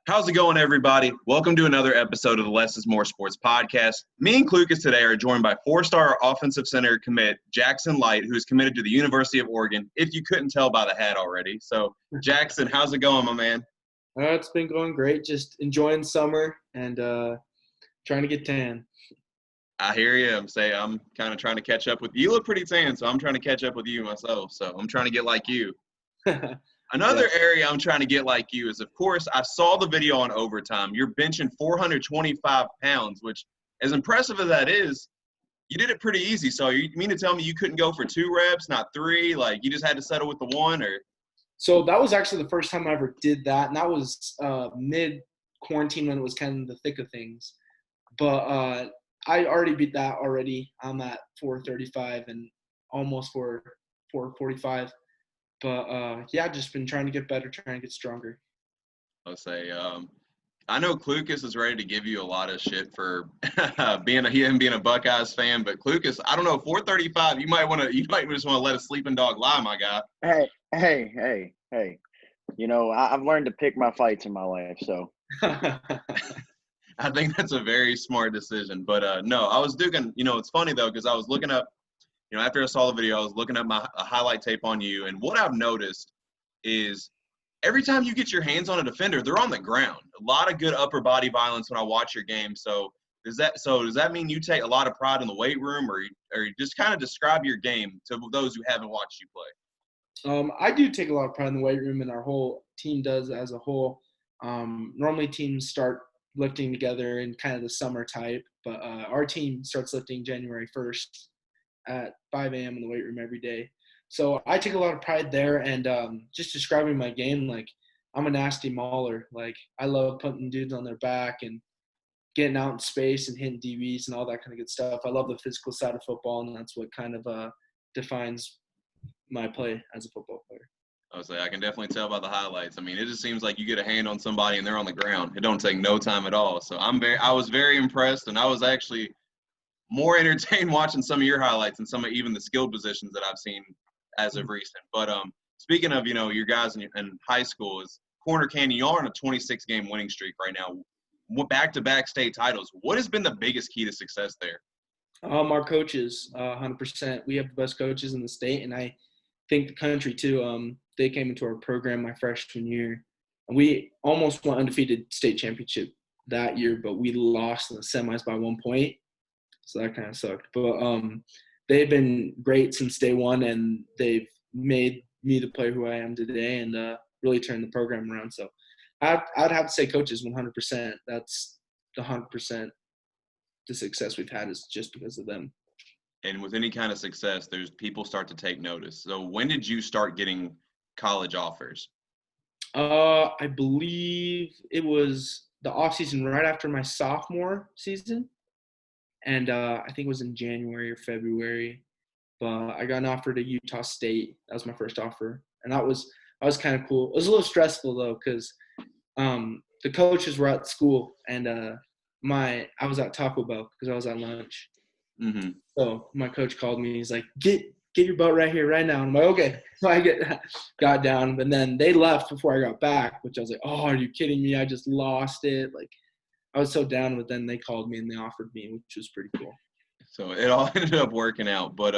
How's it going, everybody? Welcome to another episode of the Less is More Sports podcast. Me and Klucas today are joined by four-star offensive center commit Jackson Light, who is committed to the University of Oregon, if you couldn't tell by the hat already. So, Jackson, how's it going, my man? It's been going great. Just enjoying summer and trying to get tan. I hear you. I'm kind of trying to catch up with you. You look pretty tan, so I'm trying to catch up with you myself. So I'm trying to get like you. Yeah. Another area I'm trying to get like you is, of course, I saw the video on overtime. You're benching 425 pounds, which, as impressive as that is, you did it pretty easy. So you mean to tell me you couldn't go for 2 reps, not 3? Like, you just had to settle with the 1? Or So that was actually the first time I ever did that, and that was mid-quarantine when it was kind of the thick of things. But I already beat that already. I'm at 435 and almost 445. But yeah, just been trying to get better, trying to get stronger. I'll say, I know Klucas is ready to give you a lot of shit for being a Buckeyes fan, but Klucas, I don't know, 435, you might just want to let a sleeping dog lie, my guy. Hey. I've learned to pick my fights in my life, so. I think that's a very smart decision. But, no, I was doing – it's funny, though, because I was looking up – after I saw the video, I was looking at my highlight tape on you, and what I've noticed is every time you get your hands on a defender, they're on the ground. A lot of good upper body violence when I watch your game. So does that mean you take a lot of pride in the weight room, or just kind of describe your game to those who haven't watched you play? I do take a lot of pride in the weight room, and our whole team does as a whole. Normally teams start lifting together in kind of the summer type, but our team starts lifting January 1st at 5 a.m. in the weight room every day. So I take a lot of pride there, and just describing my game, like, I'm a nasty mauler. Like, I love putting dudes on their back and getting out in space and hitting DBs and all that kind of good stuff. I love the physical side of football, and that's what kind of defines my play as a football player. I can definitely tell by the highlights. I mean, it just seems like you get a hand on somebody and they're on the ground. It don't take no time at all. So I was very impressed, and I was actually more entertained watching some of your highlights and some of even the skilled positions that I've seen as of recent. But speaking of, your guys in high school, is Corner Canyon, you are on a 26-game winning streak right now, back-to-back state titles. What has been the biggest key to success there? Our coaches, 100%. We have the best coaches in the state, and I think the country too. They came into our program my freshman year. We almost won undefeated state championship that year, but we lost in the semis by 1 point. So that kind of sucked. But they've been great since day one, and they've made me the player who I am today, and really turned the program around. So I'd have to say coaches 100%. That's the 100% the success we've had is just because of them. And with any kind of success, there's people start to take notice. So when did you start getting college offers? I believe it was the off season right after my sophomore season. And I think it was in January or February, but I got an offer to Utah State. That was my first offer, and that was kind of cool. It was a little stressful though, because the coaches were at school, and I was at Taco Bell because I was at lunch. Mm-hmm. So my coach called me. He's like, "Get your butt right here, right now." And I'm like, "Okay." So I got down, but then they left before I got back, which I was like, "Oh, are you kidding me? I just lost it!" Like, I was so down, but then they called me and they offered me, which was pretty cool. So it all ended up working out. But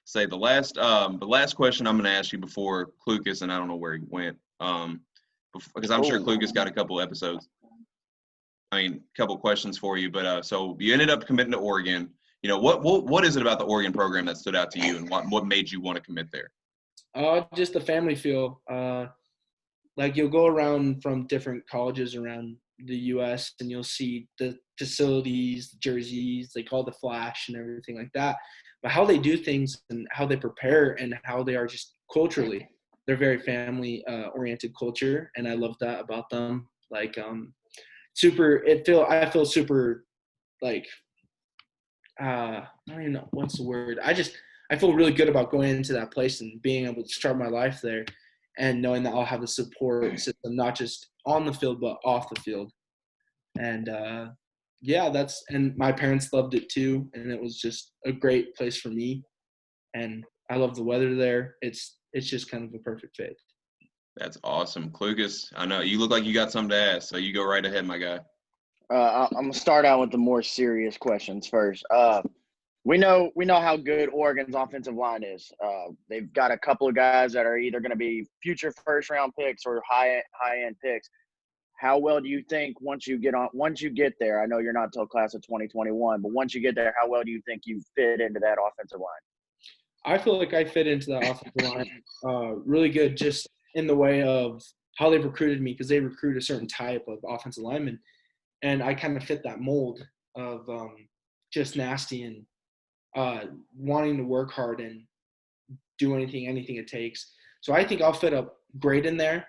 say the last question I'm going to ask you before Klucas, and I don't know where he went, because I'm sure Klucas got a couple questions for you. But so you ended up committing to Oregon. What is it about the Oregon program that stood out to you, and what made you want to commit there? Just the family feel. Like, you'll go around from different colleges around the U.S. and you'll see the facilities, the jerseys, they call the flash and everything like that. But how they do things and how they prepare and how they are just culturally, they're very family oriented culture, and I love that about them. Like, I feel super, like, I don't even know what's the word. I feel really good about going into that place and being able to start my life there, and knowing that I'll have a support system, not just on the field, but off the field. And and my parents loved it too. And it was just a great place for me. And I love the weather there. It's just kind of a perfect fit. That's awesome. Klucas, I know you look like you got something to ask, so you go right ahead, my guy. I'm gonna start out with the more serious questions first. We know how good Oregon's offensive line is. They've got a couple of guys that are either going to be future first round picks or high end picks. How well do you think once you get there? I know you're not till class of 2021, but once you get there, how well do you think you fit into that offensive line? I feel like I fit into the offensive line really good, just in the way of how they've recruited me, because they recruit a certain type of offensive lineman, and I kind of fit that mold of just nasty and wanting to work hard and do anything it takes. So I think I'll fit up great in there.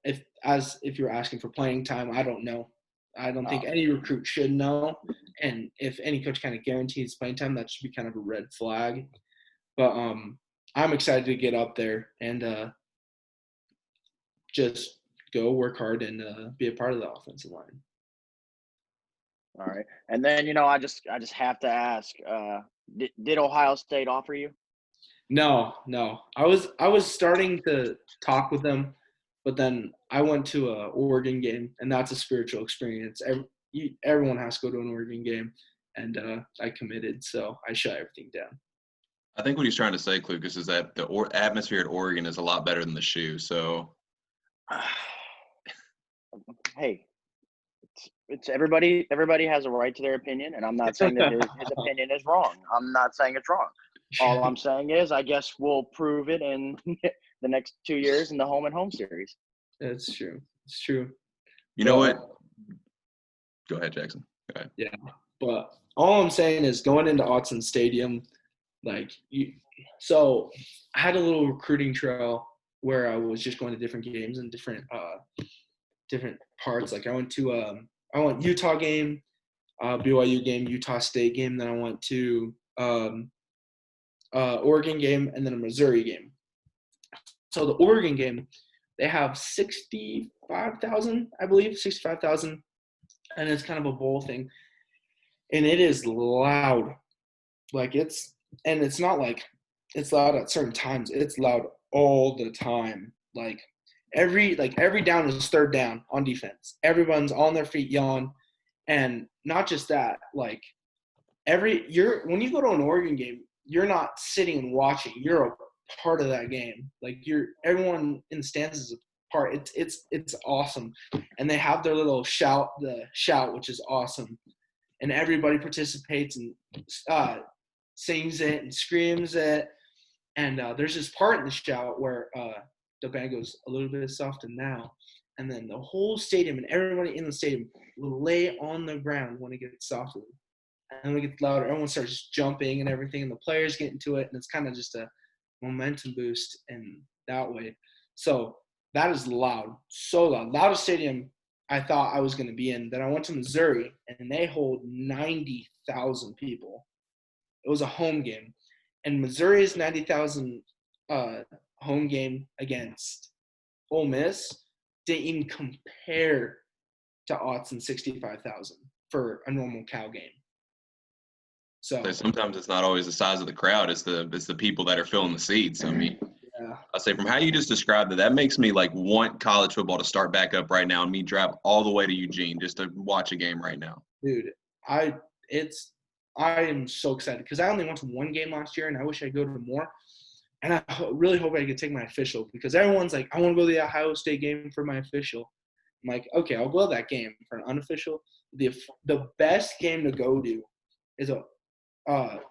If you're asking for playing time, I don't know. I don't think any recruit should know. And if any coach kind of guarantees playing time, that should be kind of a red flag. But I'm excited to get up there and just go work hard and be a part of the offensive line. All right, and then I just have to ask: did Ohio State offer you? No. I was starting to talk with them, but then I went to a Oregon game, and that's a spiritual experience. Everyone has to go to an Oregon game, and I committed, so I shut everything down. I think what he's trying to say, Klucas, is that the atmosphere at Oregon is a lot better than the shoe. So, Hey, it's everybody has a right to their opinion, and I'm not saying that his opinion is wrong. I'm not saying it's wrong. All I'm saying is I guess we'll prove it in the next 2 years in the home and home series. That's true. It's true. You know what? Go ahead, Jackson. Go ahead. Yeah, but all I'm saying is going into Autzen Stadium, so I had a little recruiting trail where I was just going to different games and different parts. Like I went Utah game, BYU game, Utah State game. Then I went to Oregon game, and then a Missouri game. So the Oregon game, they have 65,000, I believe, 65,000, and it's kind of a bowl thing, and it is loud. And it's not like it's loud at certain times. It's loud all the time. Like every down is third down on defense. Everyone's on their feet yelling, and not just that. Like when you go to an Oregon game, you're not sitting and watching. You're a part of that game. Like everyone in the stands is a part. It's awesome, and they have their little shout, which is awesome, and everybody participates and sings it and screams it. And there's this part in the shout where the band goes a little bit softer now, and then the whole stadium and everybody in the stadium will lay on the ground when it gets softer. And when it gets louder, everyone starts jumping and everything, and the players get into it, and it's kind of just a momentum boost in that way. So that is loud, so loud. Loudest stadium I thought I was going to be in. Then I went to Missouri, and they hold 90,000 people. It was a home game. And Missouri's 90,000 home game against Ole Miss didn't even compare to Autzen 65,000 for a normal Cal game. So sometimes it's not always the size of the crowd; it's the people that are filling the seats. I mean, yeah. I say from how you just described it, that makes me want college football to start back up right now, and me drive all the way to Eugene just to watch a game right now. Dude, I am so excited because I only went to one game last year, and I wish I could go to more. And I really hope I could take my official, because everyone's like, I want to go to the Ohio State game for my official. I'm like, okay, I'll go to that game for an unofficial. The best game to go to is a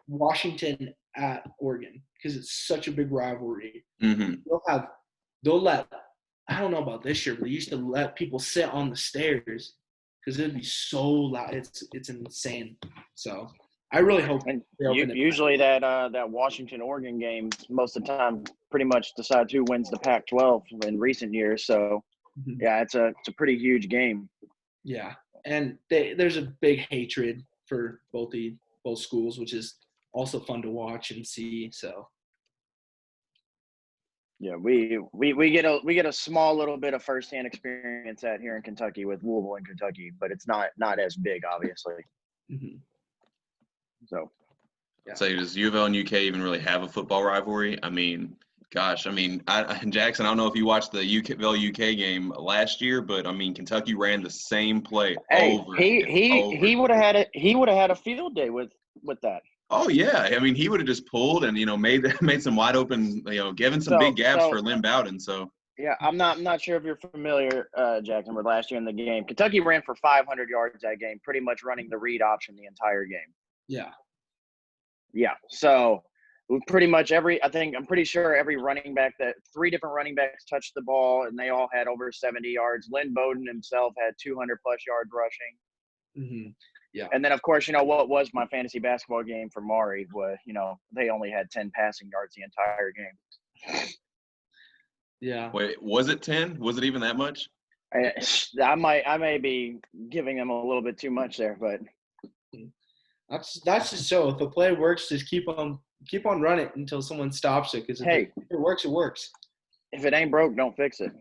Washington at Oregon, because it's such a big rivalry. Mm-hmm. They'll let, I don't know about this year, but they used to let people sit on the stairs because it'd be so loud. It's insane. So I really hope usually that Washington Oregon game most of the time pretty much decides who wins the Pac-12 in recent years. So yeah, it's a pretty huge game. Yeah, and there's a big hatred for both schools, which is also fun to watch and see. So yeah, we get a small little bit of firsthand experience out here in Kentucky with Louisville and Kentucky, but it's not as big, obviously. Mm-hmm. So yeah. So does U of L and UK even really have a football rivalry? I mean, Gosh, I mean, Jackson, I don't know if you watched the UK game last year, but I mean, Kentucky ran the same play Hey, over he and he over. he would have had a field day with that. Oh yeah, I mean, he would have just pulled and made some wide open, given some So big gaps so for Lynn Bowden. So yeah, I'm not sure if you're familiar, Jackson, with last year in the game. Kentucky ran for 500 yards that game, pretty much running the read option the entire game. Yeah. Yeah. So pretty much I'm pretty sure every running back that 3 different running backs touched the ball and they all had over 70 yards. Lynn Bowden himself had 200 plus yards rushing. Mm-hmm. Yeah. And then of course, what was my fantasy basketball game for Maury was, they only had 10 passing yards the entire game. Yeah. wait, was it 10? Was it even that much? I may be giving them a little bit too much there, but That's just so. If a play works, just keep on running until someone stops it. Because if hey, it works, it works. if it ain't broke, don't fix it.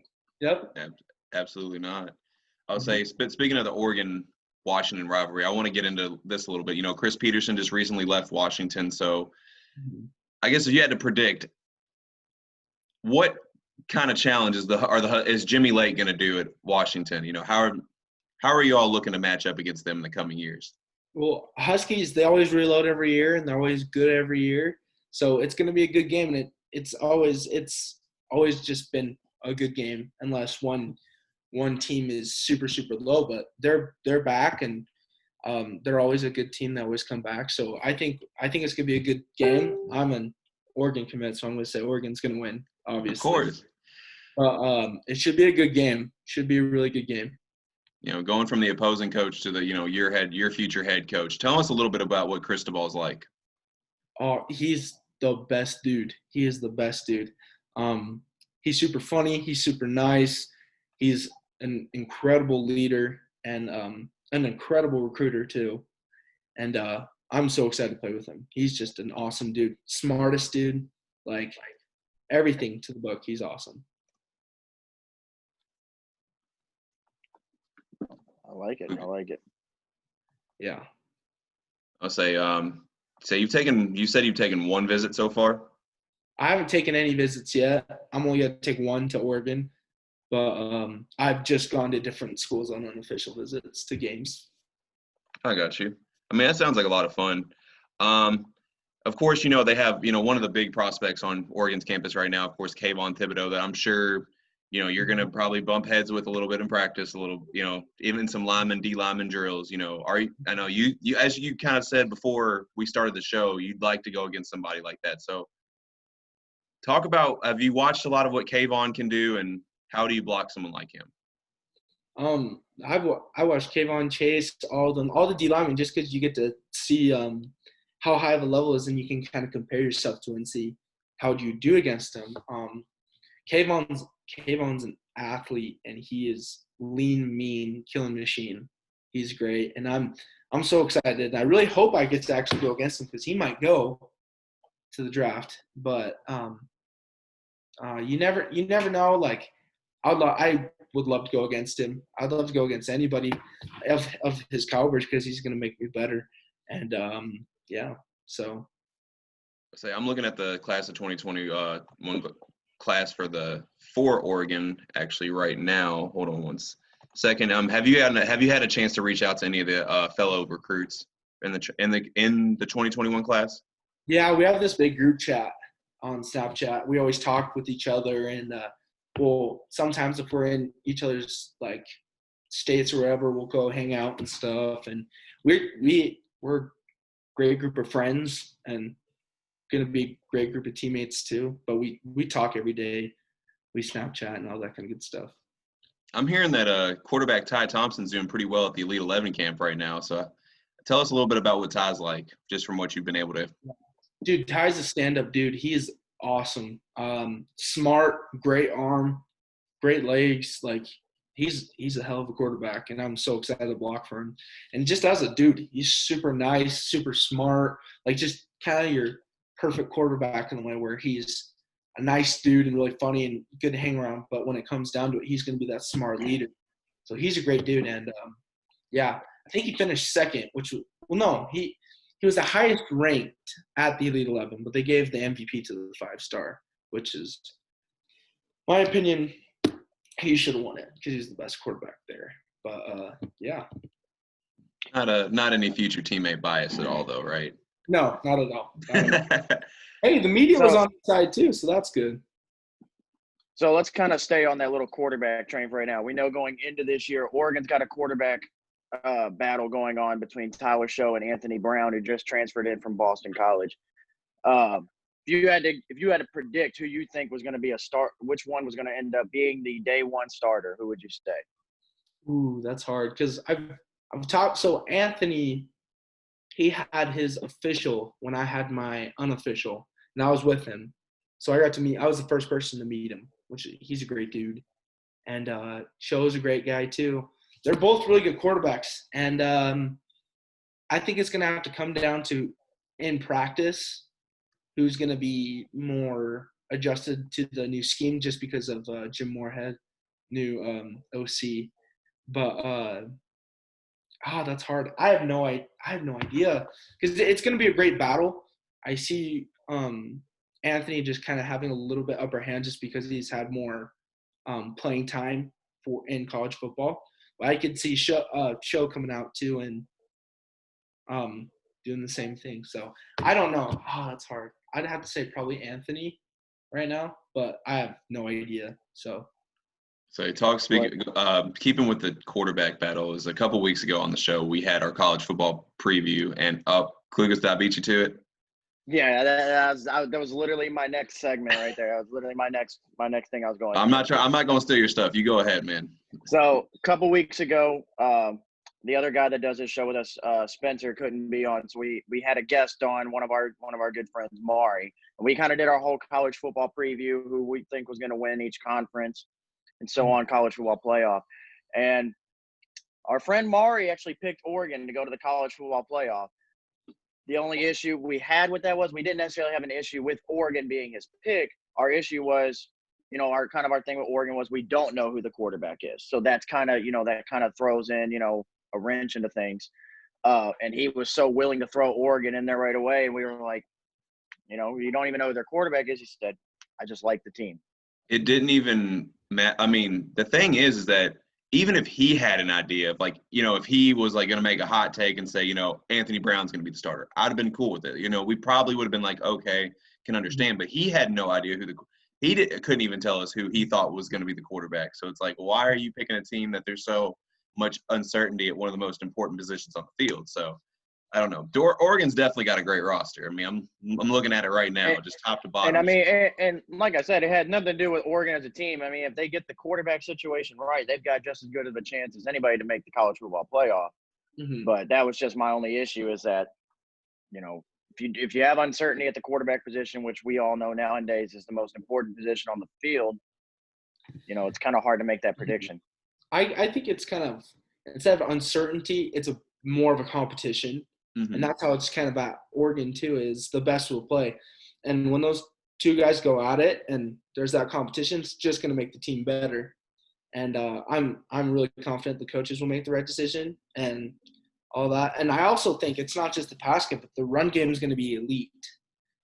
Yep. Absolutely not. I'll say, speaking of the Oregon-Washington rivalry, I want to get into this a little bit. Chris Peterson just recently left Washington, so I guess if you had to predict, what kind of challenges is Jimmy Lake going to do at Washington? How are you all looking to match up against them in the coming years? Well, Huskies, they always reload every year, and they're always good every year. So it's going to be a good game, and it's always just been a good game, unless one team is super super low. But they're back, and they're always a good team that always come back. So I think it's going to be a good game. I'm an Oregon commit, so I'm going to say Oregon's going to win. Obviously, Of course. It should be a good game. Should be a really good game. Going from the opposing coach to the, your future head coach. Tell us a little bit about what Cristobal's like. Oh, he's the best dude. He is the best dude. He's super funny. He's super nice. He's an incredible leader and an incredible recruiter too. And I'm so excited to play with him. He's just an awesome dude. Smartest dude. Like everything to the book. He's awesome. I like it. Yeah. I'll say, you said you've taken one visit so far? I haven't taken any visits yet. I'm only going to take one to Oregon. But I've just gone to different schools on unofficial visits to games. I got you. I mean, that sounds like a lot of fun. Of course, they have, one of the big prospects on Oregon's campus right now, of course, Kayvon Thibodeau, that I'm sure, you're going to probably bump heads with a little bit in practice, a little, even some D-lineman drills. I know you, as you kind of said before we started the show, you'd like to go against somebody like that. So talk about, have you watched a lot of what Kayvon can do, and how do you block someone like him? I watched Kayvon Chase, all the D linemen, just because you get to see how high of a level is, and you can kind of compare yourself to and see how do you do against him. Kayvon's an athlete, and he is lean, mean, killing machine. He's great, and I'm so excited. I really hope I get to actually go against him because he might go to the draft. But you never know. Like I would love to go against him. I'd love to go against anybody of his caliber because he's going to make me better. And so. Say I'm looking at the class of 2021 class for Oregon actually right now. Hold on one second. Have you had a chance to reach out to any of the fellow recruits in the 2021 class? Yeah, we have this big group chat on Snapchat. We always talk with each other, and sometimes if we're in each other's like states or wherever, we'll go hang out and stuff. And we're a great group of friends and going to be a great group of teammates too. But we talk every day. We Snapchat and all that kind of good stuff. I'm hearing that quarterback Ty Thompson's doing pretty well at the Elite 11 camp right now. So tell us a little bit about what Ty's like, just from what you've been able to. Dude, Ty's a stand-up dude. He is awesome. Smart, great arm, great legs. Like he's a hell of a quarterback, and I'm so excited to block for him. And just as a dude, he's super nice, super smart. Like just kind of your perfect quarterback in a way where he's a nice dude and really funny and good to hang around. But when it comes down to it, he's going to be that smart leader. So he's a great dude. And I think he finished second, he was the highest ranked at the Elite 11, but they gave the MVP to the 5-star. which is, my opinion, he should have won it because he's the best quarterback there. But yeah. Not any future teammate bias at all, though, right? No, not at all. Not at all. Hey, the media was on the side too, so that's good. So let's kind of stay on that little quarterback train for right now. We know going into this year, Oregon's got a quarterback battle going on between Tyler Show and Anthony Brown, who just transferred in from Boston College. If you had to predict who you think was going to be a start, which one was going to end up being the day one starter, who would you say? Ooh, that's hard because I've talked. So Anthony, he had his official when I had my unofficial, and I was with him. So I was the first person to meet him, which he's a great dude. And Show's a great guy too. They're both really good quarterbacks. And I think it's going to have to come down to, in practice, who's going to be more adjusted to the new scheme just because of Jim Moorhead, new OC. But that's hard. I have no idea because it's going to be a great battle. I see Anthony just kind of having a little bit upper hand just because he's had more playing time in college football. But I could see Show coming out too and doing the same thing. So I don't know. That's hard. I'd have to say probably Anthony right now, but I have no idea. So keeping with the quarterback battle, is a couple weeks ago on the show, we had our college football preview, and Klucas, did I beat you to it? Yeah, that was literally my next segment right there. That was literally my next thing I was going. I'm not going to steal your stuff. You go ahead, man. So a couple weeks ago, the other guy that does this show with us, Spencer, couldn't be on, so we had a guest on, one of our good friends, Mari, and we kind of did our whole college football preview, who we think was going to win each conference, and so on, college football playoff. And our friend Mari actually picked Oregon to go to the college football playoff. The only issue we had with that was we didn't necessarily have an issue with Oregon being his pick. Our issue was, our thing with Oregon was we don't know who the quarterback is. So that's kind of throws in, a wrench into things. And he was so willing to throw Oregon in there right away. And we were like, you don't even know who their quarterback is. He said, I just like the team. It didn't even matter. I mean, the thing is that even if he had an idea of if he was going to make a hot take and say, Anthony Brown's going to be the starter, I'd have been cool with it. We probably would have been like, okay, can understand. But he had no idea couldn't even tell us who he thought was going to be the quarterback. So it's like, why are you picking a team that there's so much uncertainty at one of the most important positions on the field? So I don't know. Oregon's definitely got a great roster. I mean, I'm looking at it right now, just top to bottom. And I mean, and like I said, it had nothing to do with Oregon as a team. I mean, if they get the quarterback situation right, they've got just as good of a chance as anybody to make the college football playoff. Mm-hmm. But that was just my only issue, is that, if you have uncertainty at the quarterback position, which we all know nowadays is the most important position on the field, it's kind of hard to make that prediction. I think it's kind of, instead of uncertainty, it's more of a competition. Mm-hmm. And that's how it's kind of at Oregon too, is the best will play. And when those two guys go at it and there's that competition, it's just going to make the team better. And I'm really confident the coaches will make the right decision and all that. And I also think it's not just the pass game, but the run game is going to be elite.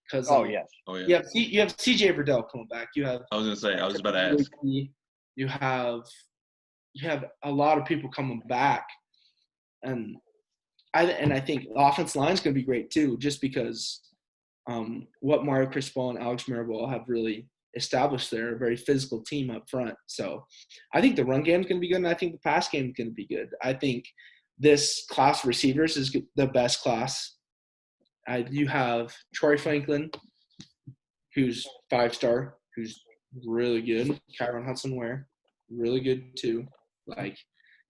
Because yes. You have CJ Verdell coming back. I was about to ask. You have a lot of people coming back, and I think the offensive line is going to be great too, just because what Mario Cristobal and Alex Mirabal have really established there, a very physical team up front. So I think the run game is going to be good, and I think the pass game is going to be good. I think this class of receivers is the best class. You have Troy Franklin, who's 5-star, who's really good. Kyron Hudson-Ware, really good too.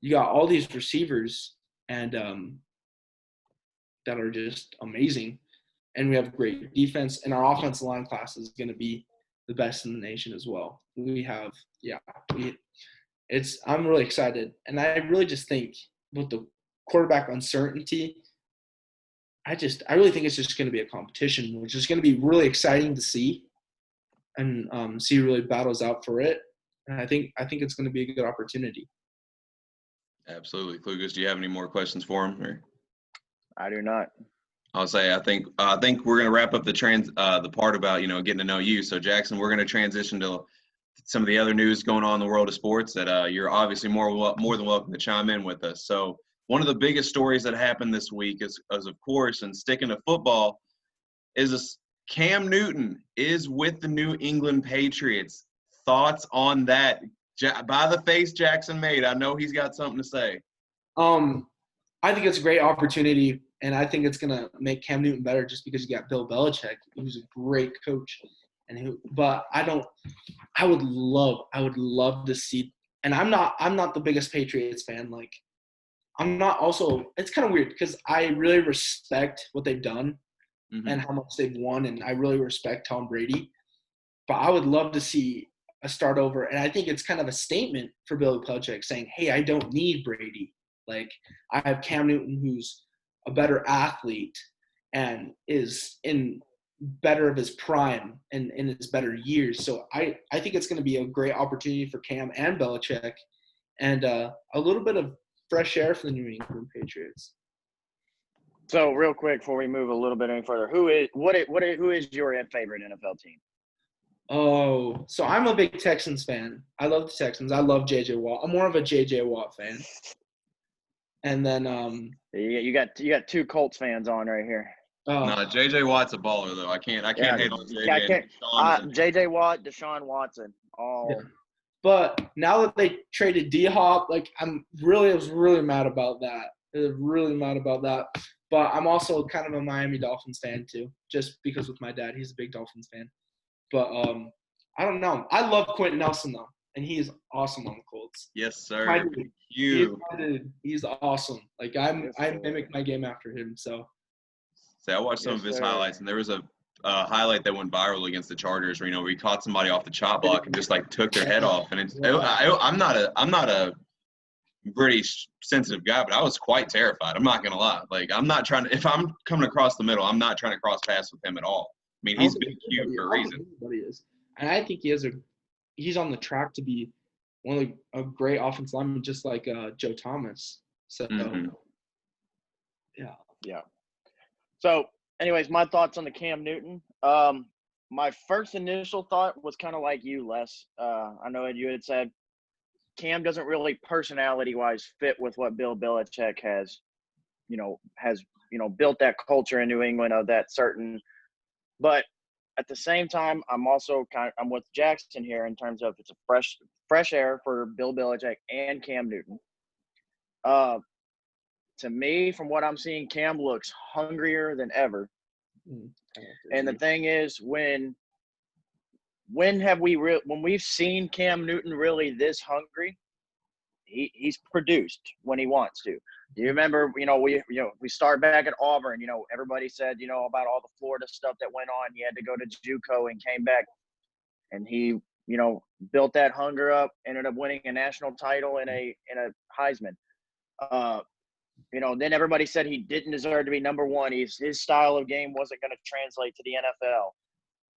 You got all these receivers and that are just amazing. And we have great defense, and our offensive line class is going to be the best in the nation as well. I'm really excited. And I really just think with the quarterback uncertainty, I really think it's just going to be a competition, which is going to be really exciting to see and see really battles out for it. And I think it's going to be a good opportunity. Absolutely. Klucas, do you have any more questions for him? Or? I do not. I'll say I think we're gonna wrap up the part about getting to know you. So Jackson, we're gonna transition to some of the other news going on in the world of sports that you're obviously more than welcome to chime in with us. So one of the biggest stories that happened this week is of course, and sticking to football, is Cam Newton is with the New England Patriots. Thoughts on that? By the face Jackson made, I know he's got something to say. I think it's a great opportunity, and I think it's gonna make Cam Newton better just because you got Bill Belichick, who's a great coach, but I would love to see. And I'm not the biggest Patriots fan. Like, I'm not also. It's kind of weird because I really respect what they've done and how much they've won, and I really respect Tom Brady. But I would love to see a start over, and I think it's kind of a statement for Bill Belichick saying, "Hey, I don't need Brady. Like, I have Cam Newton, who's a better athlete and is in better of his prime and in his better years." So I think it's going to be a great opportunity for Cam and Belichick, and a little bit of fresh air for the New England Patriots. So real quick before we move a little bit any further, who is your favorite NFL team? Oh, so I'm a big Texans fan. I love the Texans. I love J.J. Watt. I'm more of a J.J. Watt fan. And then You got two Colts fans on right here. No, JJ Watt's a baller though. I can't hate on JJ. Yeah, JJ Watt, Deshaun Watson. Yeah. But now that they traded D-Hop, like I was really mad about that. But I'm also kind of a Miami Dolphins fan too, just because with my dad, he's a big Dolphins fan. But I don't know. I love Quentin Nelson though, and he is awesome on the Colts. Yes, sir. He's awesome. Like I mimic my game after him. So. I watched some of his highlights, and there was a highlight that went viral against the Chargers, where he caught somebody off the chop block and just like took their head off. And I'm not a pretty sensitive guy, but I was quite terrified. I'm not gonna lie. Like if I'm coming across the middle, I'm not trying to cross paths with him at all. I mean, he's big cute for a reason. And I think he's on the track to be a great offensive lineman, just like Joe Thomas. So, yeah. So, anyways, my thoughts on the Cam Newton. My first initial thought was kind of like you, Les. I know you had said Cam doesn't really personality-wise fit with what Bill Belichick has built that culture in New England of that certain. But at the same time, I'm also I'm with Jackson here in terms of it's a fresh air for Bill Belichick and Cam Newton. To me, from what I'm seeing, Cam looks hungrier than ever. And the thing is, when we've seen Cam Newton really this hungry, he's produced when he wants to. Do you remember, we start back at Auburn, everybody said, about all the Florida stuff that went on. He had to go to JUCO and came back, and he, built that hunger up, ended up winning a national title in a Heisman. Then everybody said he didn't deserve to be number one. His style of game wasn't going to translate to the NFL,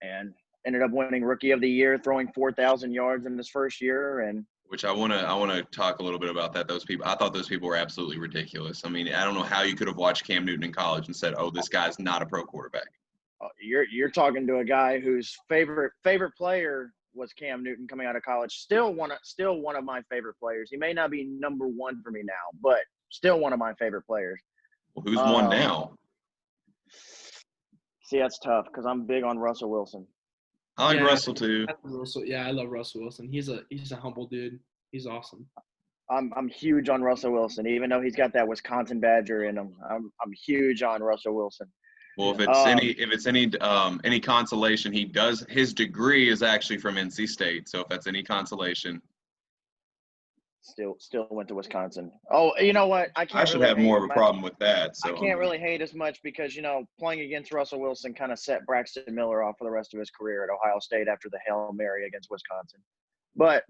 and ended up winning Rookie of the Year, throwing 4,000 yards in his first year. And which I want to talk a little bit about that. Those people, I thought those people were absolutely ridiculous. I mean, I don't know how you could have watched Cam Newton in college and said, "Oh, this guy's not a pro quarterback." You're talking to a guy whose favorite player was Cam Newton coming out of college. Still one of my favorite players. He may not be number one for me now, but still one of my favorite players. Well, who's one now? See, that's tough because I'm big on Russell Wilson. I like Russell too. I love Russell Wilson. He's a humble dude. He's awesome. I'm huge on Russell Wilson, even though he's got that Wisconsin Badger in him. I'm huge on Russell Wilson. Well, if it's any consolation, his degree is actually from NC State. So if that's any consolation, still went to Wisconsin. Oh, you know what? I should have more of a problem with that. So I can't really hate as much because playing against Russell Wilson kind of set Braxton Miller off for the rest of his career at Ohio State after the Hail Mary against Wisconsin. But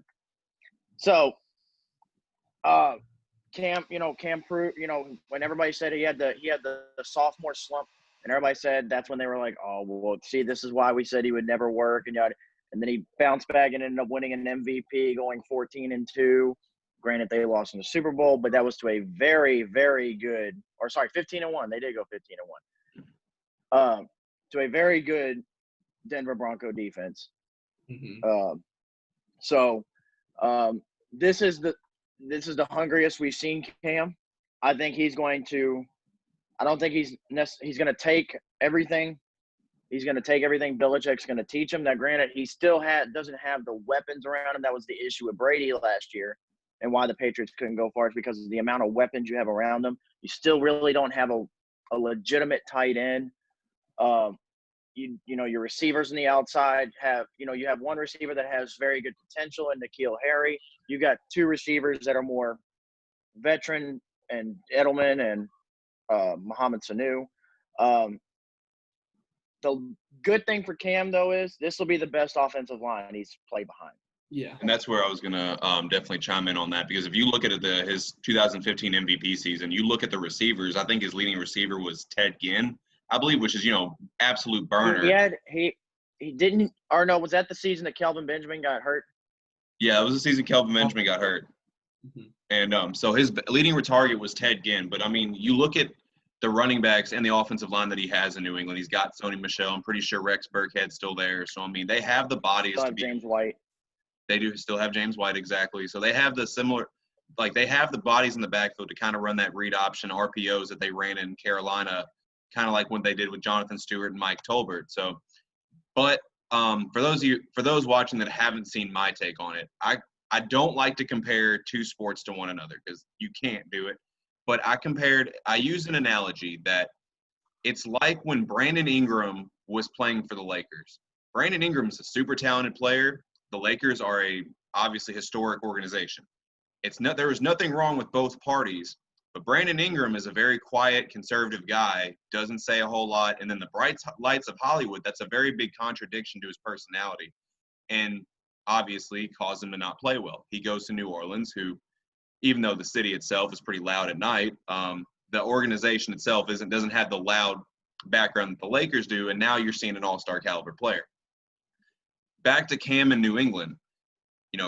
so Cam proved, when everybody said he had the sophomore slump, and everybody said that's when they were like, oh, well, see, this is why we said he would never work, and then he bounced back and ended up winning an MVP, going 14-2. Granted, they lost in the Super Bowl, but that was to a very, very good – 15-1. They did go 15-1. to a very good Denver Bronco defense. Mm-hmm. So this is the hungriest we've seen Cam. I think he's going to. I don't think he's going to take everything. He's going to take everything Belichick's going to teach him. Now, granted, he still doesn't have the weapons around him. That was the issue with Brady last year, and why the Patriots couldn't go far is because of the amount of weapons you have around them. You still really don't have a legitimate tight end. Your receivers on the outside you have one receiver that has very good potential in N'Keal Harry. You got two receivers that are more veteran, and Edelman and Mohamed Sanu. The good thing for Cam, though, is this will be the best offensive line he's played behind. Yeah. And that's where I was going to definitely chime in on that, because if you look at his 2015 MVP season, you look at the receivers, I think his leading receiver was Ted Ginn, I believe, which is, absolute burner. He didn't – or no, was that the season that Kelvin Benjamin got hurt? Yeah, it was the season Kelvin Benjamin got hurt. Mm-hmm. And so his leading target was Ted Ginn. But, I mean, you look at the running backs and the offensive line that he has in New England. He's got Sony Michel. I'm pretty sure Rex Burkhead's still there. So, I mean, they have the bodies to be – James White. They do still have James White, exactly. So they have the similar – like, they have the bodies in the backfield to kind of run that read option RPOs that they ran in Carolina, kind of like what they did with Jonathan Stewart and Mike Tolbert. So, but for those watching that haven't seen my take on it, I don't like to compare two sports to one another because you can't do it. But I used an analogy that it's like when Brandon Ingram was playing for the Lakers. Brandon Ingram's a super talented player. The Lakers are a obviously historic organization. There was nothing wrong with both parties, but Brandon Ingram is a very quiet, conservative guy, doesn't say a whole lot. And then the bright lights of Hollywood, that's a very big contradiction to his personality. And obviously caused him to not play well. He goes to New Orleans, who, even though the city itself is pretty loud at night, the organization itself doesn't have the loud background that the Lakers do, and now you're seeing an all-star caliber player. Back to Cam in New England.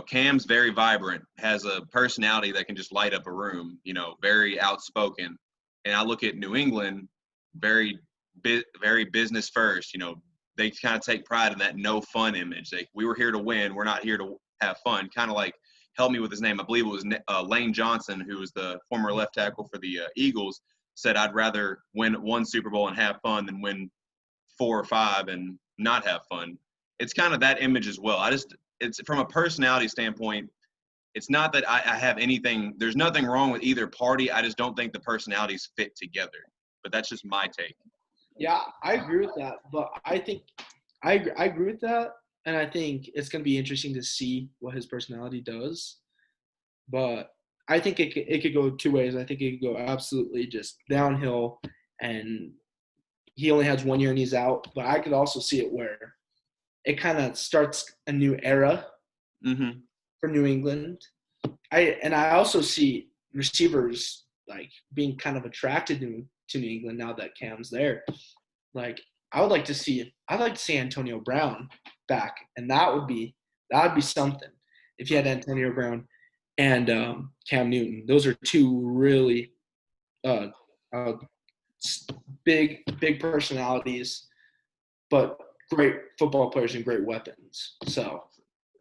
Cam's very vibrant, has a personality that can just light up a room, very outspoken. And I look at New England, very business first. They kind of take pride in that no fun image. We were here to win. We're not here to have fun. Kind of like, help me with his name. I believe it was Lane Johnson, who was the former left tackle for the Eagles, said, I'd rather win one Super Bowl and have fun than win 4 or 5 and not have fun. It's kind of that image as well. It's from a personality standpoint, it's not that I have anything – there's nothing wrong with either party. I just don't think the personalities fit together. But that's just my take. Yeah, I agree with that. But I think I agree with that, and I think it's going to be interesting to see what his personality does. But I think it could go two ways. I think it could go absolutely just downhill, and he only has 1 year and he's out. But I could also see it where it kind of starts a new era for New England. I also see receivers like being kind of attracted to New England now that Cam's there. Like I'd like to see Antonio Brown back, and that would be something if you had Antonio Brown and Cam Newton. Those are two really big personalities, but great football players and great weapons. So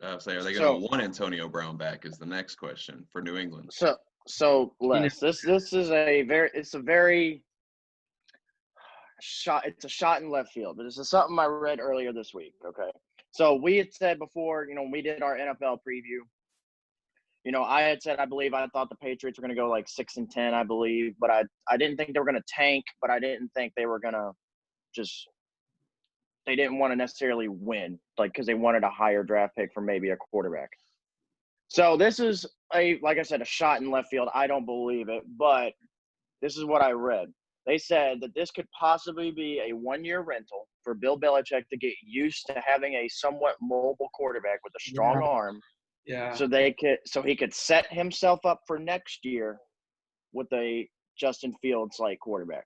are they going to want Antonio Brown back is the next question for New England. So Les, this is it's a shot in left field, but this is something I read earlier this week. Okay. So we had said before, when we did our NFL preview, I had said, I thought the Patriots were going to go like 6-10, I believe, but I didn't think they were going to tank, but I didn't think they were going to they didn't want to necessarily win, like, because they wanted a higher draft pick for maybe a quarterback. So this is like I said, a shot in left field. I don't believe it, but this is what I read. They said that this could possibly be a 1-year rental for Bill Belichick to get used to having a somewhat mobile quarterback with a strong arm. Yeah. So he could set himself up for next year with a Justin Fields like quarterback.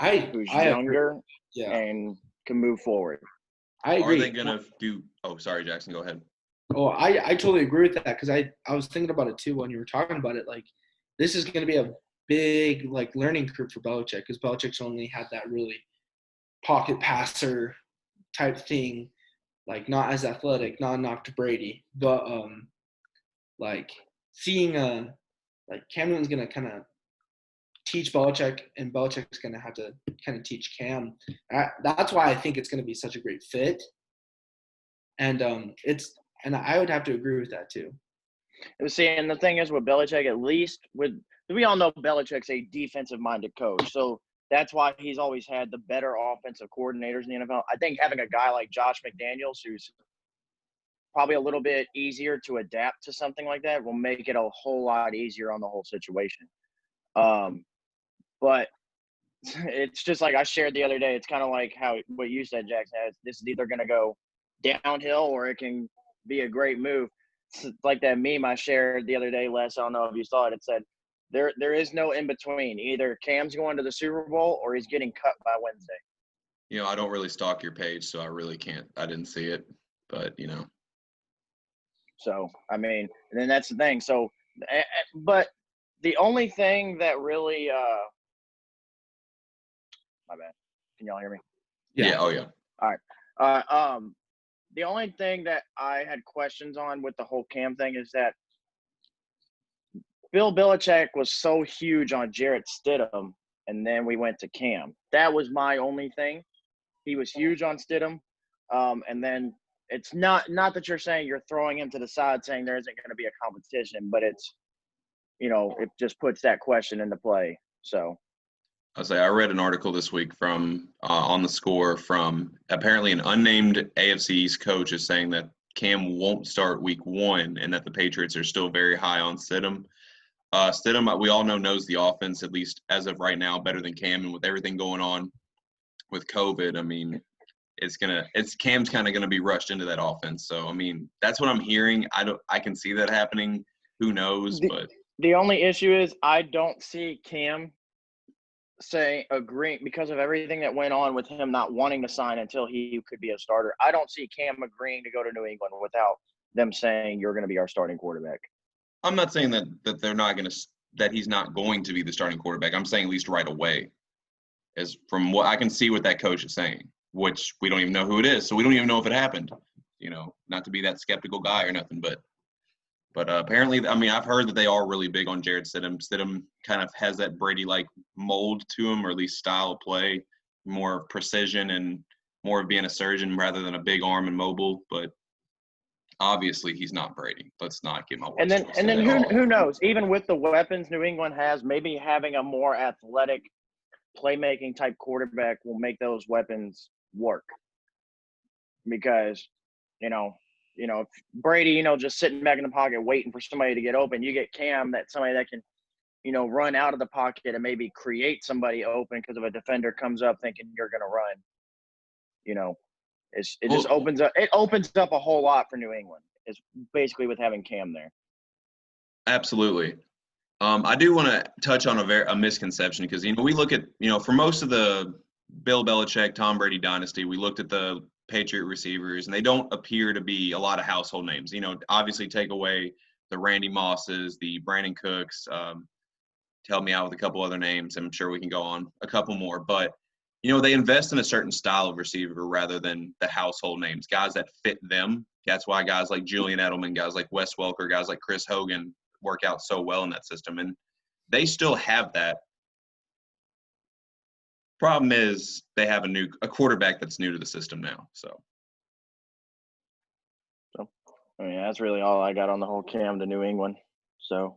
Who's younger and can move forward. I agree. Are they gonna do? Oh, sorry, Jackson. Go ahead. Oh, I totally agree with that because I was thinking about it too when you were talking about it. Like, this is going to be a big learning curve for Belichick because Belichick's only had that really pocket passer type thing, like not as athletic, not enough to Brady, but like seeing like Cam Newton's gonna kind of teach Belichick, and Belichick's gonna have to kind of teach Cam. That's why I think it's gonna be such a great fit, and I would have to agree with that too. See, and the thing is with Belichick, at least we all know Belichick's a defensive-minded coach, so that's why he's always had the better offensive coordinators in the NFL. I think having a guy like Josh McDaniels, who's probably a little bit easier to adapt to something like that, will make it a whole lot easier on the whole situation. But it's just like I shared the other day. It's kind of like what you said, Jackson. This is either going to go downhill or it can be a great move. It's like that meme I shared the other day, Les. I don't know if you saw it. It said, there is no in between. Either Cam's going to the Super Bowl or he's getting cut by Wednesday. You know, I don't really stalk your page, so I really can't. I didn't see it, but you know. So I mean, and then that's the thing. So, but the only thing that really, my bad. Can y'all hear me? Yeah. Oh yeah. All right. The only thing that I had questions on with the whole Cam thing is that Bill Belichick was so huge on Jarrett Stidham, and then we went to Cam. That was my only thing. He was huge on Stidham, and then it's not that you're saying you're throwing him to the side saying there isn't going to be a competition, but it's, you know, it just puts that question into play. So I read an article this week from on the score from apparently an unnamed AFC East coach is saying that Cam won't start week 1 and that the Patriots are still very high on Stidham. Stidham, we all know, knows the offense, at least as of right now, better than Cam. And with everything going on with COVID, I mean, Cam's kind of gonna be rushed into that offense. So I mean, that's what I'm hearing. I can see that happening. Who knows? But the only issue is I don't see Cam agreeing because of everything that went on with him not wanting to sign until he could be a starter. I don't see Cam agreeing to go to New England without them saying you're going to be our starting quarterback. I'm not saying that they're not going to that he's not going to be the starting quarterback. I'm saying at least right away, as from what I can see what that coach is saying, which we don't even know who it is, so we don't even know if it happened. You know, not to be that skeptical guy or nothing, but apparently, I mean, I've heard that they are really big on Jarrett Stidham. Stidham kind of has that Brady-like mold to him, or at least style of play, more precision and more of being a surgeon rather than a big arm and mobile. But obviously, he's not Brady. Let's not get my words. And then who knows? Even with the weapons New England has, maybe having a more athletic, playmaking type quarterback will make those weapons work. Because, you know, if Brady, just sitting back in the pocket waiting for somebody to get open, you get Cam, that somebody that can, run out of the pocket and maybe create somebody open because if a defender comes up thinking you're going to run, just opens up a whole lot for New England. It's basically with having Cam there. Absolutely. I do want to touch on a misconception because, we look at, for most of the Bill Belichick, Tom Brady dynasty, we looked at the Patriot receivers, and they don't appear to be a lot of household names. Obviously take away the Randy Mosses, the Brandon Cooks, help me out with a couple other names. I'm sure we can go on a couple more. But, they invest in a certain style of receiver rather than the household names, guys that fit them. That's why guys like Julian Edelman, guys like Wes Welker, guys like Chris Hogan work out so well in that system. And they still have that. Problem is they have a quarterback that's new to the system now. So, I mean, that's really all I got on the whole Cam to New England. So,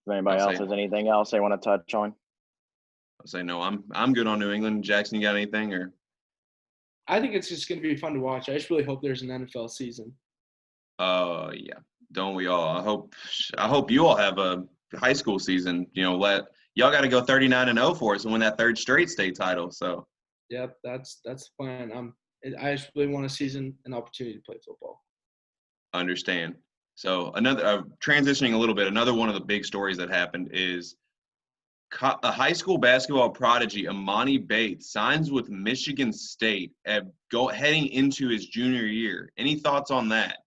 if anybody else has anything else they want to touch on, I'll say no. I'm good on New England. Jackson, you got anything? Or I think it's just going to be fun to watch. I just really hope there's an NFL season. Yeah, don't we all? I hope you all have a high school season. Y'all got to go 39-0 for us and win that third straight state title. So, yep, that's the plan. I just really want a season, an opportunity to play football. Understand. So another transitioning a little bit. Another one of the big stories that happened is a high school basketball prodigy, Amani Bates, signs with Michigan State heading into his junior year. Any thoughts on that?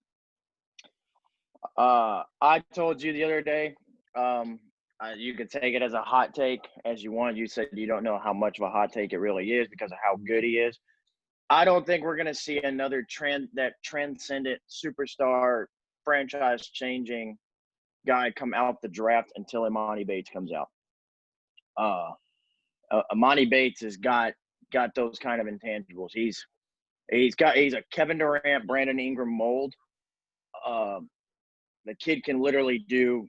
I told you the other day, You could take it as a hot take as you want. You said you don't know how much of a hot take it really is because of how good he is. I don't think we're going to see another transcendent superstar, franchise-changing guy come out the draft until Imani Bates comes out. Imani Bates has got those kind of intangibles. He's a Kevin Durant, Brandon Ingram mold. The kid can literally do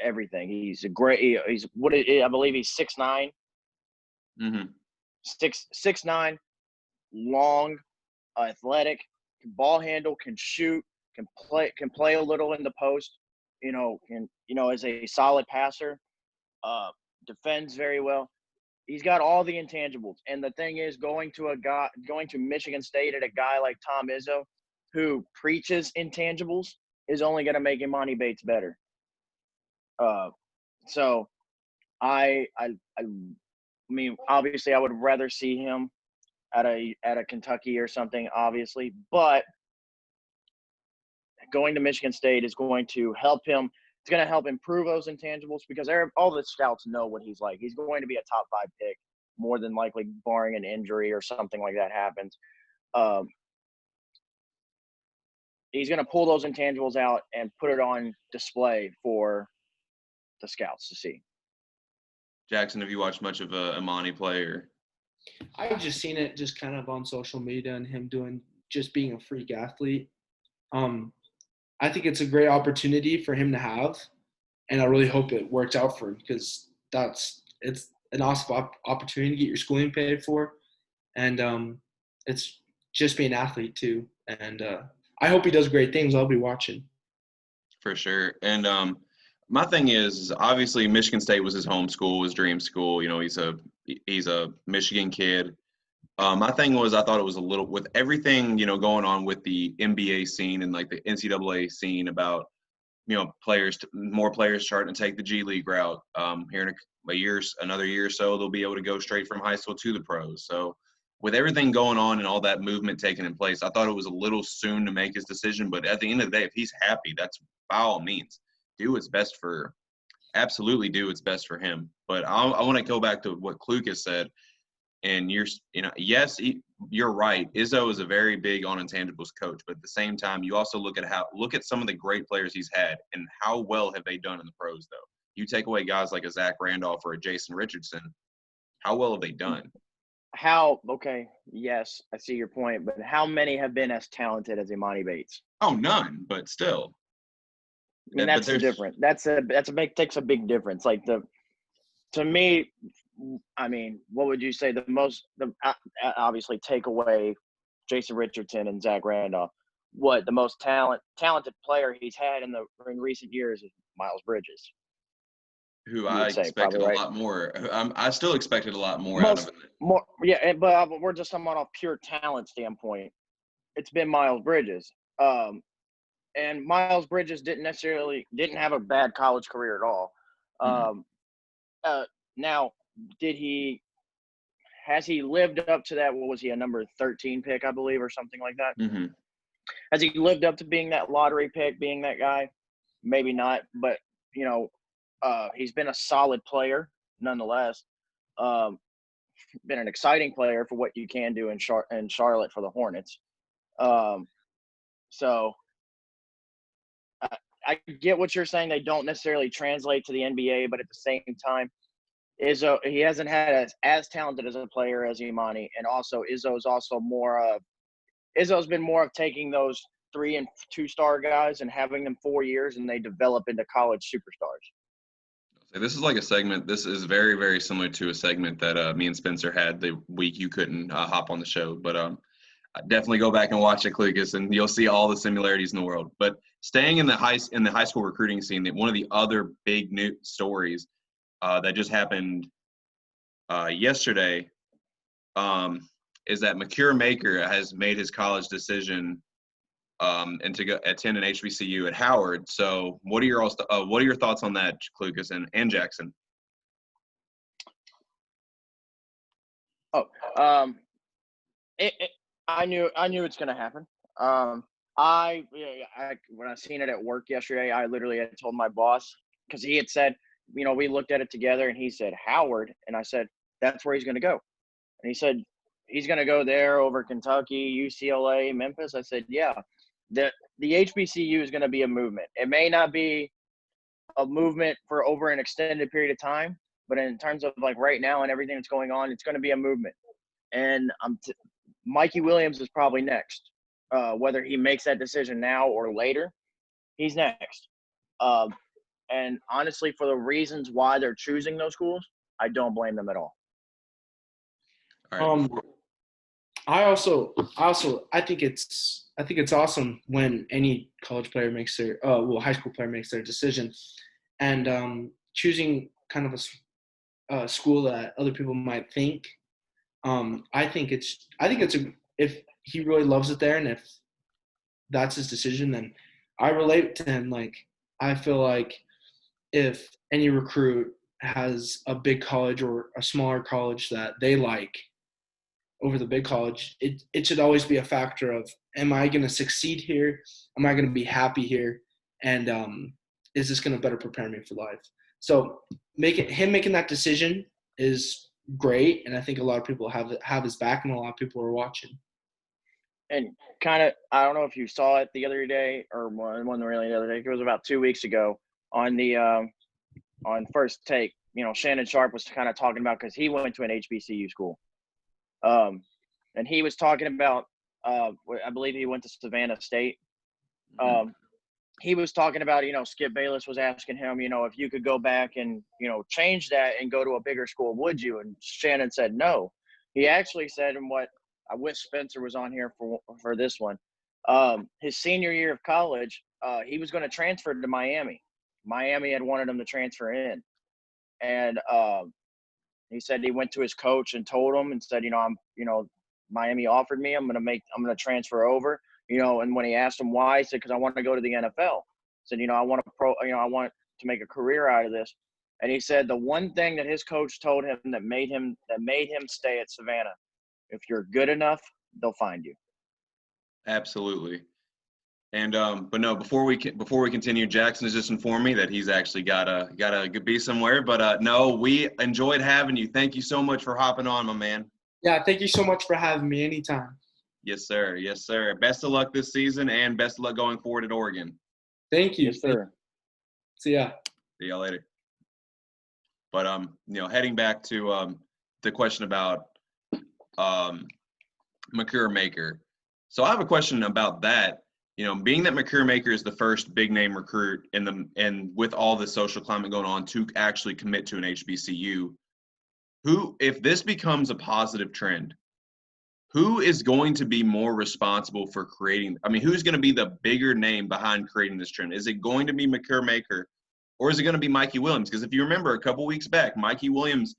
everything. He's a great. I believe he's 6'9". Mm-hmm. 6'9", long, athletic, can ball handle, can shoot, can play a little in the post. Is a solid passer. Defends very well. He's got all the intangibles. And the thing is, going to Michigan State at a guy like Tom Izzo, who preaches intangibles, is only going to make Imani Bates better. So I mean, obviously, I would rather see him at a Kentucky or something, obviously, but going to Michigan State is going to help him. It's going to help improve those intangibles because all the scouts know what he's like. He's going to be a top 5 pick, more than likely, barring an injury or something like that happens. He's going to pull those intangibles out and put it on display for the scouts to see. Jackson, have you watched much of Imani play? Or? I've just seen it just kind of on social media and him just being a freak athlete. I think it's a great opportunity for him to have, and I really hope it works out for him because it's an awesome opportunity to get your schooling paid for, and it's just be an athlete too. And I hope he does great things. I'll be watching. For sure. And my thing is obviously Michigan State was his home school, his dream school. He's a Michigan kid. My thing was I thought it was a little with everything, going on with the NBA scene and like the NCAA scene about, more players starting to take the G League route. Here in another year or so, they'll be able to go straight from high school to the pros. So with everything going on and all that movement taking in place, I thought it was a little soon to make his decision. But at the end of the day, if he's happy, that's by all means absolutely do what's best for him. But I want to go back to what Klucas said. And yes, you're right. Izzo is a very big on intangibles coach, but at the same time, you also look at some of the great players he's had and how well have they done in the pros, though. You take away guys like a Zach Randolph or a Jason Richardson, how well have they done? Okay, yes, I see your point, but how many have been as talented as Imani Bates? Oh, none, but still. I mean, that's the difference. Takes a big difference. Like to me, I mean, what would you say obviously take away Jason Richardson and Zach Randolph? What the most talented player he's had in recent years is Miles Bridges, who I expected a lot more. I still expected a lot more out of him. But we're just talking about a pure talent standpoint. It's been Miles Bridges. And Miles Bridges didn't have a bad college career at all. Now, has he lived up to that? What was he, a number 13 pick, I believe, or something like that? Mm-hmm. Has he lived up to being that lottery pick, being that guy? Maybe not, but he's been a solid player nonetheless. Been an exciting player for what you can do in Charlotte for the Hornets. So I get what you're saying. They don't necessarily translate to the NBA, but at the same time, Izzo, he hasn't had as talented as a player as Imani, and also Izzo's been more of taking those 3- and 2-star guys and having them 4 years, and they develop into college superstars. This is like a segment. This is very, very similar to a segment that me and Spencer had the week you couldn't hop on the show. But definitely go back and watch it, Klucas, and you'll see all the similarities in the world. But staying in the high school recruiting scene, one of the other big new stories that just happened yesterday is that Makir Maker has made his college decision and to go attend an HBCU at Howard. So what are your thoughts on that, Klucas and Jackson? I knew it's going to happen. When I seen it at work yesterday, I literally had told my boss, because he had said we looked at it together, and he said Howard, and I said that's where he's going to go, and he said he's going to go there over Kentucky, UCLA, Memphis. I said, yeah, the HBCU is going to be a movement. It may not be a movement for over an extended period of time, but in terms of like right now and everything that's going on, it's going to be a movement. And Mikey Williams is probably next. Whether he makes that decision now or later, he's next. And honestly, for the reasons why they're choosing those schools, I don't blame them at all. All right. I think it's awesome when any college player makes their high school player makes their decision, and choosing kind of a school that other people might think. I think if he really loves it there, and if that's his decision, then I relate to him. Like, I feel like if any recruit has a big college or a smaller college that they like over the big college, it should always be a factor of, am I going to succeed here? Am I going to be happy here? And is this going to better prepare me for life? So making that decision is great, and I think a lot of people have his back, and a lot of people are watching. And kind of, I don't know if you saw it the other day, or one really the other day. It was about 2 weeks ago on the on First Take. Shannon Sharp was kind of talking about, because he went to an HBCU school. And he was talking about, I believe he went to Savannah State. He was talking about, Skip Bayless was asking him, if you could go back and, change that and go to a bigger school, would you? And Shannon said no. He actually said, and what I wish Spencer was on here for this one, his senior year of college, he was going to transfer to Miami. Miami had wanted him to transfer in. And he said he went to his coach and told him and said, Miami offered me, I'm going to transfer over, and when he asked him why, he said, because I want to go to the NFL. Said, I want to make a career out of this. And he said the one thing that his coach told him that made him stay at Savannah, if you're good enough, they'll find you. Absolutely. And but no, before we continue, Jackson has just informed me that he's actually gotta be somewhere. But no, we enjoyed having you. Thank you so much for hopping on, my man. Yeah, thank you so much for having me. Anytime. Yes, sir. Yes, sir. Best of luck this season, and best of luck going forward at Oregon. Thank you. Yes, sir. See ya. See y'all later. But heading back to the question about Makur Maker. So I have a question about that. Being that Makur Maker is the first big name recruit and with all the social climate going on to actually commit to an HBCU, if this becomes a positive trend, who is going to be more responsible for creating? I mean, who's going to be the bigger name behind creating this trend? Is it going to be Makur Maker, or is it going to be Mikey Williams? Because if you remember a couple weeks back, Mikey Williams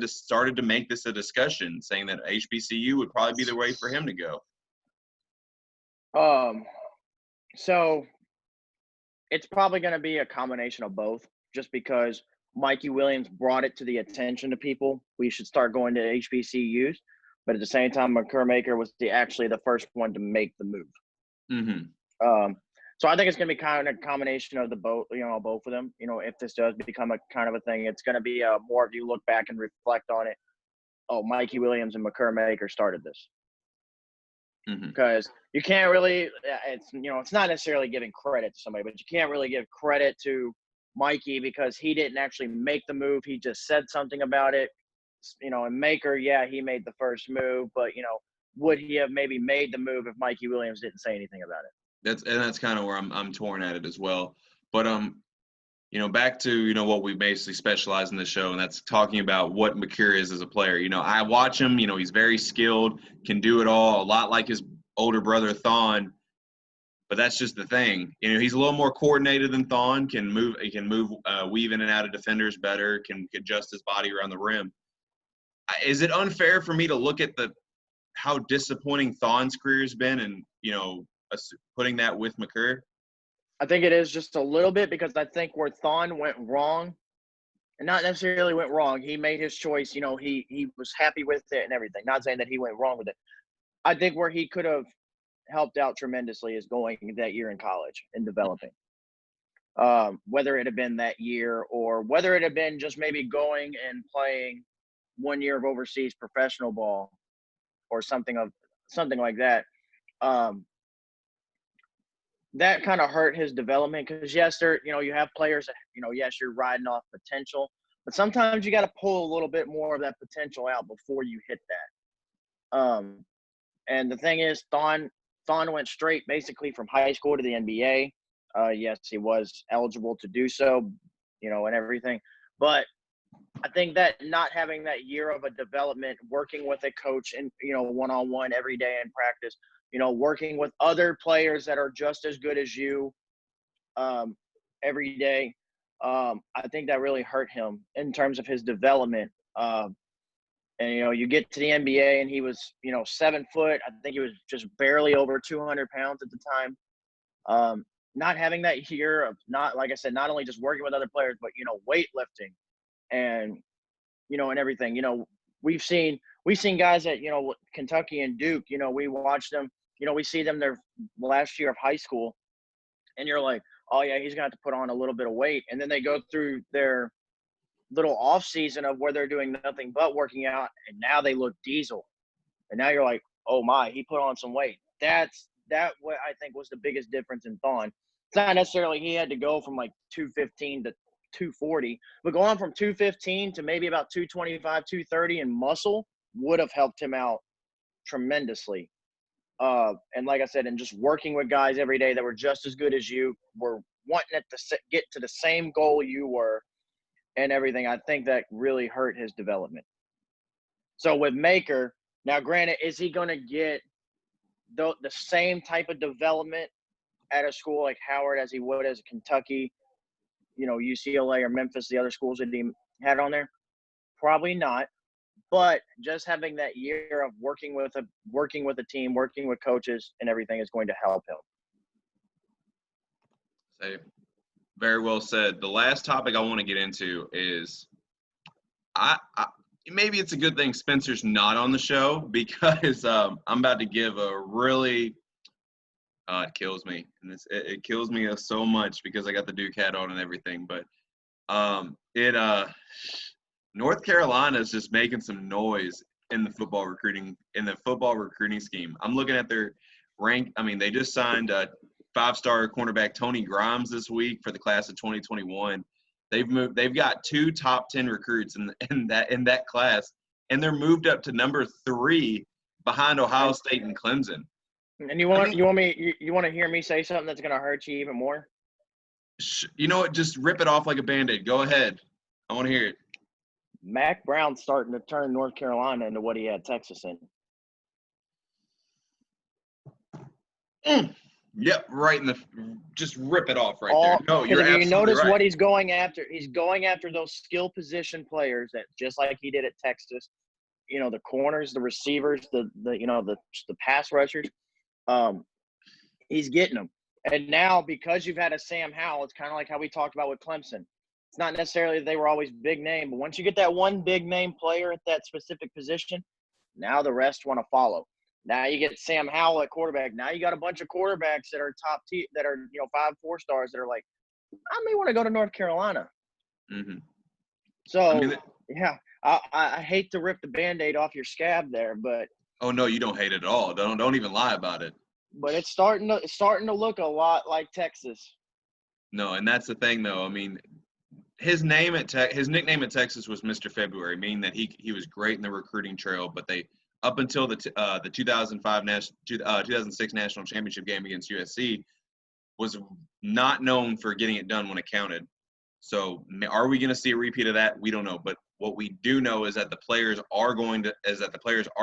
started to make this a discussion, saying that HBCU would probably be the way for him to go. So it's probably going to be a combination of both, just because Mikey Williams brought it to the attention of people. We should start going to HBCUs, but at the same time, Makur Maker was actually the first one to make the move. Mm-hmm. So I think it's going to be kind of a combination of both of them. If this does become a kind of a thing, it's going to be more if you look back and reflect on it. Oh, Mikey Williams and Makur Maker started this. Because you can't really, it's not necessarily giving credit to somebody, but you can't really give credit to Mikey because he didn't actually make the move. He just said something about it. And Maker, yeah, he made the first move, but would he have maybe made the move if Mikey Williams didn't say anything about it? That's kind of where I'm torn at it as well. But back to what we basically specialize in the show, and that's talking about what Makur is as a player. I watch him. He's very skilled, can do it all, a lot like his older brother Thon. But that's just the thing. He's a little more coordinated than Thon. Can move, weave in and out of defenders better. Can adjust his body around the rim. Is it unfair for me to look at how disappointing Thon's career has been, and putting that with Makur? I think it is just a little bit, because I think where Thon went wrong, and not necessarily went wrong, he made his choice. He was happy with it and everything. Not saying that he went wrong with it. I think where he could have helped out tremendously is going that year in college and developing. whether it had been that year or whether it had been just maybe going and playing 1 year of overseas professional ball or something like that. That kind of hurt his development because yes, you have players that, yes, you're riding off potential, but sometimes you got to pull a little bit more of that potential out before you hit that. And the thing is, Thon went straight basically from high school to the NBA. Yes, he was eligible to do so, and everything. But I think that not having that year of a development, working with a coach and, one-on-one every day in practice, working with other players that are just as good as you every day, I think that really hurt him in terms of his development. And, you get to the NBA and he was, 7 foot. I think he was just barely over 200 pounds at the time. Not having that year of like I said, not only just working with other players, but, weightlifting and, and everything. We've seen guys at, Kentucky and Duke, we watch them, we see them their last year of high school and you're like, oh yeah, he's going to have to put on a little bit of weight. And then they go through their little off season of where they're doing nothing but working out, and now they look diesel. And now you're like, oh my, he put on some weight. That what I think was the biggest difference in Thon. It's not necessarily he had to go from like 215 to 240, but going from 215 to maybe about 225, 230 in muscle would have helped him out tremendously. And like I said, and just working with guys every day that were just as good as you, were wanting it to get to the same goal you were, and everything, I think that really hurt his development. So with Maker, now granted, is he going to get the same type of development at a school like Howard as he would as Kentucky, UCLA or Memphis, the other schools that he had on there? Probably not. But just having that year of working with a team, working with coaches and everything is going to help him. Say, very well said. The last topic I want to get into is I maybe it's a good thing Spencer's not on the show because I'm about to give a really it kills me, and it kills me so much because I got the Duke hat on and everything. But North Carolina is just making some noise in the football recruiting scheme. I'm looking at their rank. I mean, they just signed 5-star cornerback Tony Grimes this week for the class of 2021. They've got 2 top 10 recruits in that class, and they're moved up to number 3 behind Ohio State and Clemson. And you want to hear me say something that's going to hurt you even more? You know what? Just rip it off like a Band-Aid. Go ahead. I want to hear it. Mac Brown's starting to turn North Carolina into what he had Texas in. Yep, right in the – just rip it off right there. No, you're absolutely right. You notice right. what he's going after? He's going after those skill position players that just like he did at Texas, the corners, the receivers, the pass rushers. He's getting them. And now because you've had a Sam Howell, it's kind of like how we talked about with Clemson. It's not necessarily that they were always big name, but once you get that one big name player at that specific position, now the rest want to follow. Now you get Sam Howell at quarterback. Now you got a bunch of quarterbacks that are that are 5-4 stars that are like, I may want to go to North Carolina. Mm-hmm. So yeah, I hate to rip the Band-Aid off your scab there, but oh no, you don't hate it at all. Don't even lie about it. But it's starting to look a lot like Texas. No, and that's the thing though. I mean, his nickname at Texas was Mr. February, meaning that he was great in the recruiting trail, but they up until the 2006 national championship game against USC was not known for getting it done when it counted. So are we going to see a repeat of that? We don't know. But what we do know is that the players are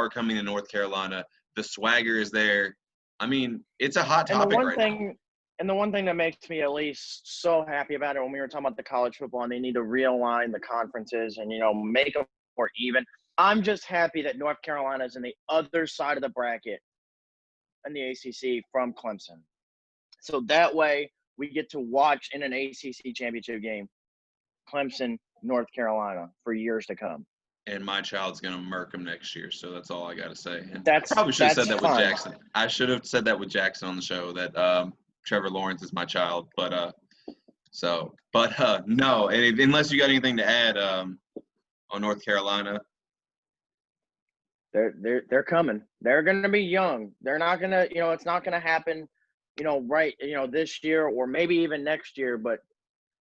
coming to North Carolina. The swagger is there. I mean, it's a hot topic right now. And the one thing that makes me at least so happy about it when we were talking about the college football and they need to realign the conferences and, make them more even. I'm just happy that North Carolina is in the other side of the bracket in the ACC from Clemson. So that way we get to watch in an ACC championship game, Clemson, North Carolina for years to come. And my child's going to murk them next year, so that's all I got to say. And I probably should have said that with Jackson. I should have said that with Jackson on the show that Trevor Lawrence is my child. But So, but no, unless you got anything to add on North Carolina. They're coming. They're going to be young. They're not going to, it's not going to happen, right, this year or maybe even next year. But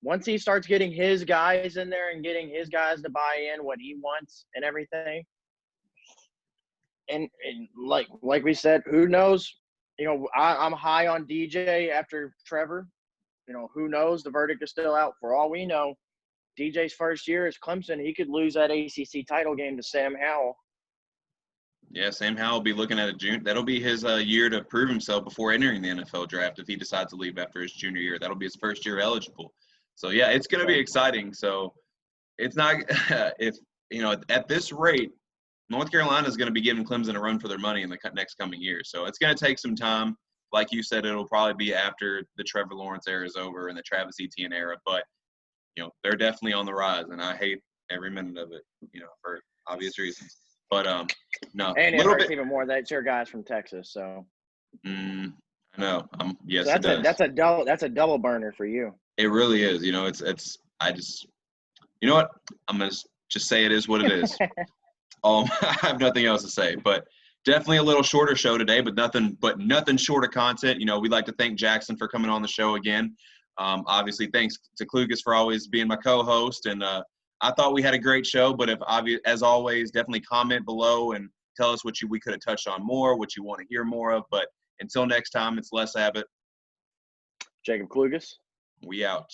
once he starts getting his guys in there and getting his guys to buy in what he wants and everything, and like we said, who knows? I'm high on DJ after Trevor. Who knows? The verdict is still out. For all we know, DJ's first year is Clemson. He could lose that ACC title game to Sam Howell. Yeah, Sam Howell will be looking at a June. That'll be his year to prove himself before entering the NFL draft if he decides to leave after his junior year. That'll be his first year eligible. So, yeah, it's going to be exciting. So, it's not at this rate, North Carolina is going to be giving Clemson a run for their money in the next coming years. So, it's going to take some time. Like you said, it'll probably be after the Trevor Lawrence era is over and the Travis Etienne era. But, they're definitely on the rise, and I hate every minute of it, for obvious reasons. But no, and it hurts even more. That's your guys from Texas, so. I know. Yes, so it does. That's a double burner for you. It really is. I just. You know what? I'm gonna just say it is what it is. I have nothing else to say. But definitely a little shorter show today, but nothing short of content. We'd like to thank Jackson for coming on the show again. Obviously, thanks to Klucas for always being my co-host, and I thought we had a great show, but as always, definitely comment below and tell us what we could have touched on more, what you want to hear more of. But until next time, it's Les Abbott. Jacob Klucas. We out.